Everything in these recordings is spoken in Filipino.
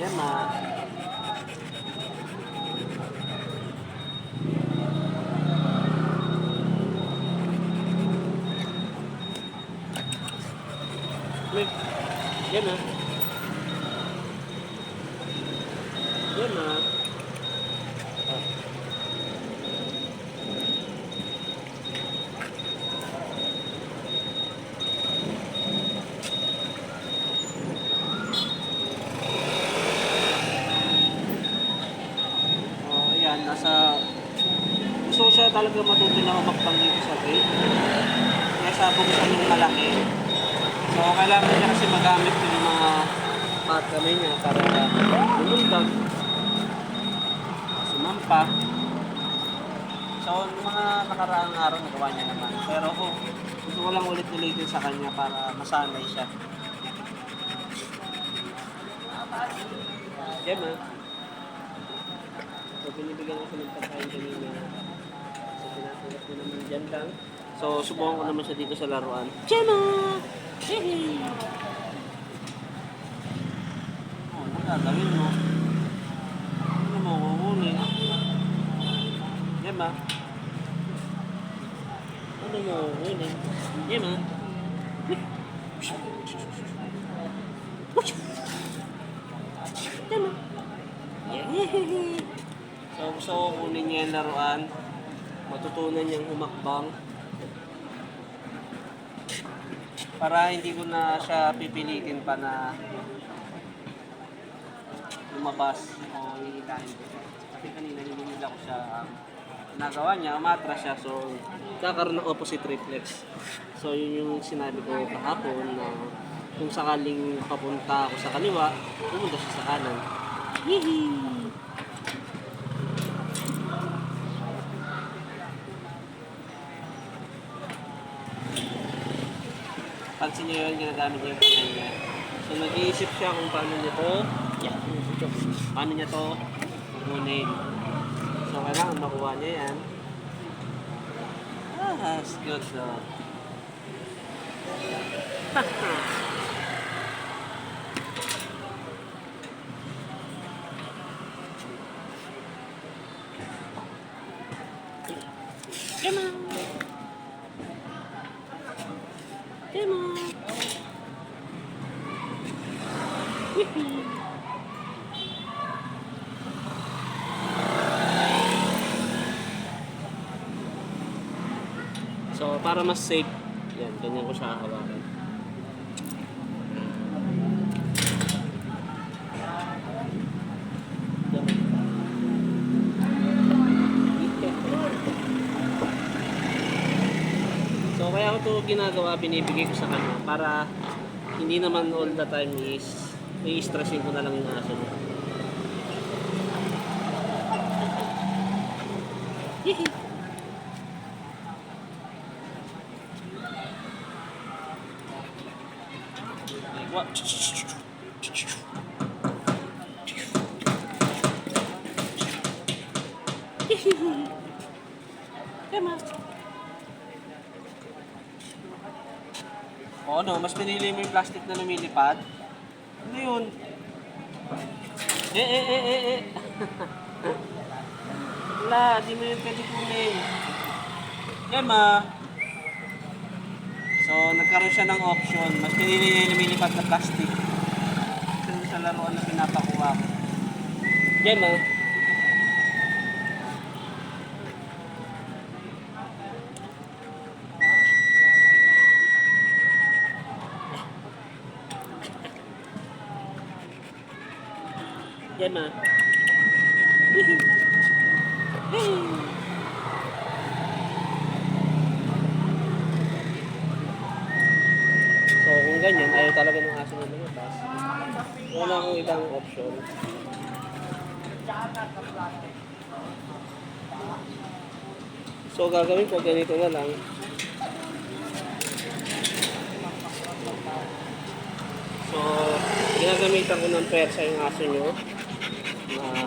Gemma. Gemma. Gemma. Oh. Ayan, gusto ko siya talaga matuto na umakbang dito sa gate. Kaya sa buksan yung malaki. So, kailangan niya kasi magamit yung mga kamay niya para lumundag, sumampa. So, yung mga nakaraang araw nagawa niya naman. Pero gusto ko lang ulit-ulitin sa kanya para masanay siya. Gemma. So, binibigyan ko siya ng pagkain kanina. So, tinatanggap ko naman dyan lang. So, subukan ko naman siya dito sa laruan. Gemma! Hehe! Oh, ano gagawin mo? Ano mo kukunin? Gemma? Ano mo kukunin? Gemma? Gemma? Hehehe! So, gusto ko kunin niya yung laruan. Matutunan niyang humakbang. Para hindi ko na siya pipilitin pa na lumabas o hihikain ko. Kasi kanina nilinila ko siya, nagawa niya, umatras siya. So, kakaroon ng opposite reflex. So, yun yung sinabi ko kahapon na kung sakaling papunta ako sa kaliwa, pumunta siya sa kanan. Hihi! Pansin niyo yun, ginagamit niya yung kamay niya. So, nag-iisip siya kung paano niya to, paano niya to kukunin. So, kailangan makuha niya yan. That's good though. Come on! Come on! So, para mas safe, yan, ganyan ko siya hawakan. So, kaya ko ito ginagawa, binibigay ko sa kanya para hindi naman all the time i-stressin ko na lang yung aso mo. What? Come on. O ano, mas pinili mo yung plastic na lumilipad? Ano yun? Wala, di mo yun pwede kunin. Gemma. So, nagkaroon siya ng option. Mas pinili niya yung lumilipad na plastic. Kasi sa laruan na pinapakuha ko. Gemma. Gemma. So, kung ganyan, ayaw talaga ng aso na lumabas. Wala akong ibang option. So, gagawin ko ganito na lang. So, ginagamitan ko ng persa yung aso nyo na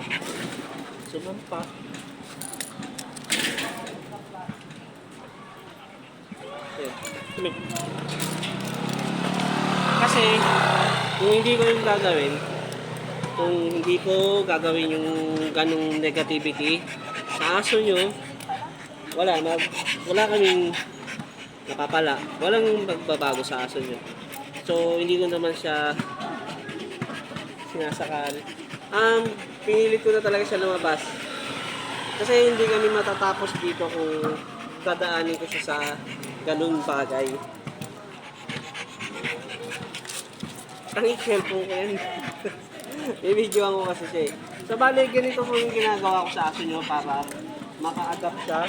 sumampa. Kasi, kung hindi ko yung gagawin, kung hindi ko gagawin yung ganong negativity sa aso nyo, wala kaming napapala. Walang magbabago sa aso nyo. So, hindi ko naman siya sinasakal. Pinilit ko na talaga siya lumabas. Kasi hindi kami matatapos dito kung dadaanin ko siya sa ganung bagay. Ang cellphone ko yan. I-videoan ko kasi siya eh. So, bali, ganito po yung ginagawa ko sa aso nyo para maka-adapt siya.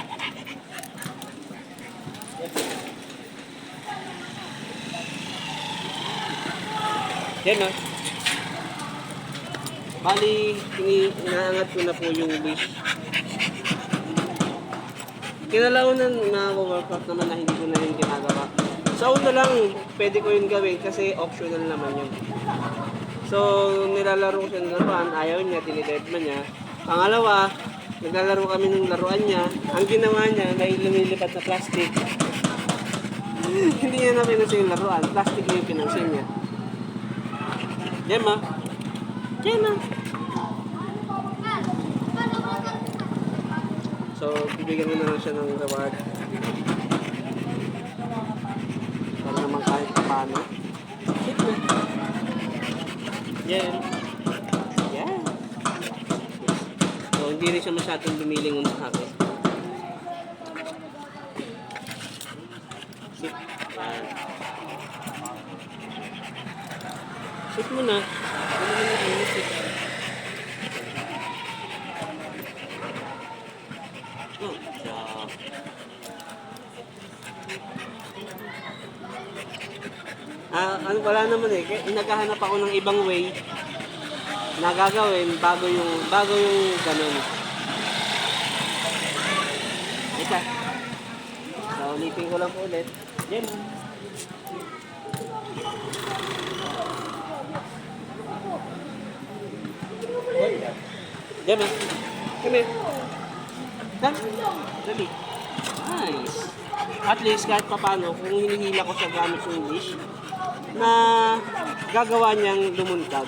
Yan o. Bali, inaangat ko na po yung leash. Kinalaunan na workout naman na hindi ko na rin ginagawa. Sa una lang, pwede ko yun gawin kasi optional naman yun. So, nilalaro ko siya ng laruan, ayaw niya, tinidedma niya. Pangalawa, naglalaro kami ng laruan niya. Ang ginawa niya, may lumilipad na plastic. Hindi niya na pinansin yung laruan, plastic na yung pinansin niya. Gemma. Gemma. So, bibigyan mo na lang siya ng reward. Para naman kahit paano. Sit na. Yan. Yan. So, hindi rin siya masyadong lumilingon sa akin. Sit. Sit mo na. Ano naman na kayo? Sit. Oh, job. Wala naman eh. Naghahanap ako ng ibang way na gagawin bago yung ganun. Isa. So, ulitin ko lang po ulit. Yan. Yan. Come here. Come. Dali. Nice. At least kahit papano, kung hinihila ko siya gamit yung leash, na gagawa niyang lumuntag.